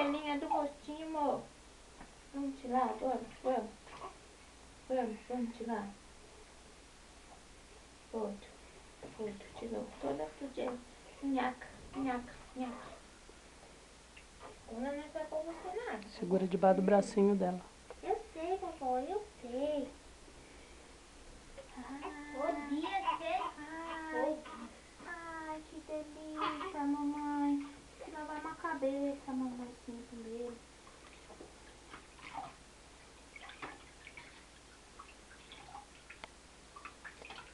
pelinha do rostinho, amor. Vamos tirar, vamos. Vamos tirar. Outro, de novo. Toda sujeirinha. Nhaca. Agora não vai pra você nada. Segura debaixo do bracinho dela. Eu sei, vovó, eu sei. Ai, que delícia, mamãe. Lavar uma cabeça, mamãe, sim, primeiro.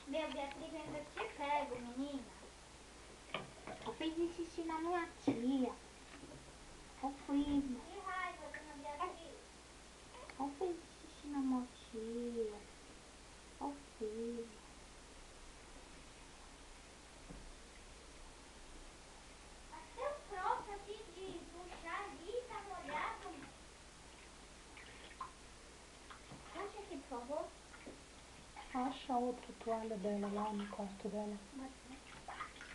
Meu, Beatriz ainda te pego, menina. Eu fiz xixi na minha tia. Eu fiz. Que raiva, dona Beatriz. Eu fiz xixi na minha tia. Eu fiz. Até o troço aqui de puxar ali tá molhado. Puxa aqui, por favor. Acha a outra toalha dela lá no quarto dela.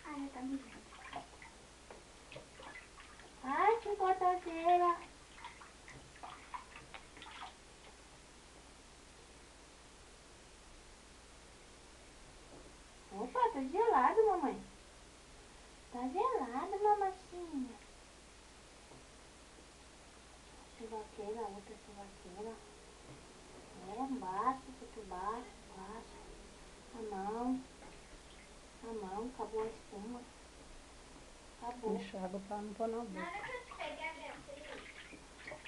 Ai, tá me vendo. Ai, que gostoseira. Opa, tá gelado, mamãe. Tá gelado, mamachinha. Chuvaqueira, outra chuvaqueira. Baixa, tudo baixa. A mão, acabou a espuma. Acabou. Deixa a água pra não pôr na boca. Na hora que eu te pegar, Beatriz.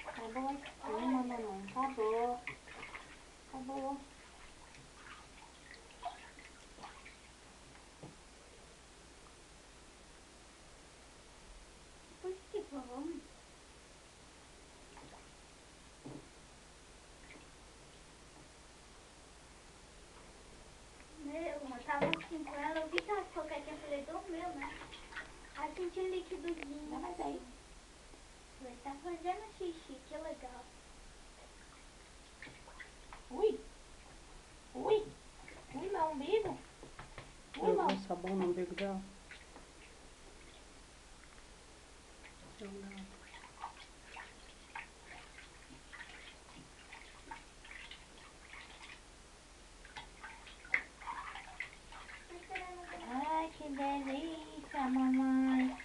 Acabou a espuma, mamãe. Acabou. Puxa aqui, por favor. Eu tava assim com ela, eu vi que ela ficou quietinha, eu falei, dormiu, né? Aí senti um líquidozinho. Dá mais aí. Falei, tá fazendo xixi, que legal. Ui, meu umbigo. Jogou o sabão no umbigo dela. Ai, que delícia, mamãe.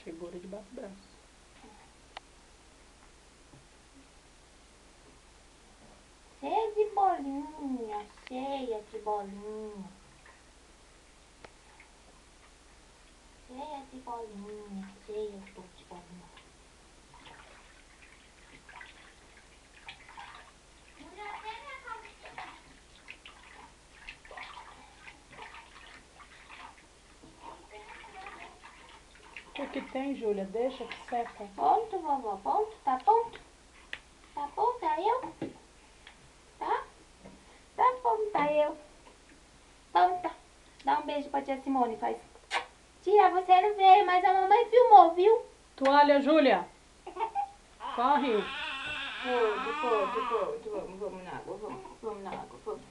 Segura debaixo do braço. Cheia de bolinha, cheia de bolinha. Cheia de bolinha. O que tem, Júlia? Deixa que seca. Ponto, vovó, ponto, tá ponto? Tá ponto, tá eu? Tá? Tá ponto, tá eu? Ponta. Dá um beijo pra tia Simone, faz. Tia, você não veio, mas a mamãe filmou, viu? Toalha, Júlia! Corre! Vamos na água, vamos na água, vamos.